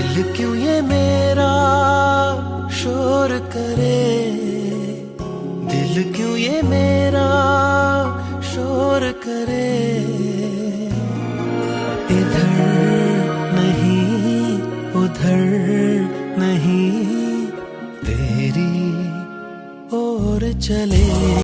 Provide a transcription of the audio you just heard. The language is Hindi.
दिल क्यों ये मेरा शोर करे, दिल क्यों ये मेरा शोर करे। इधर नहीं उधर नहीं तेरी ओर चले।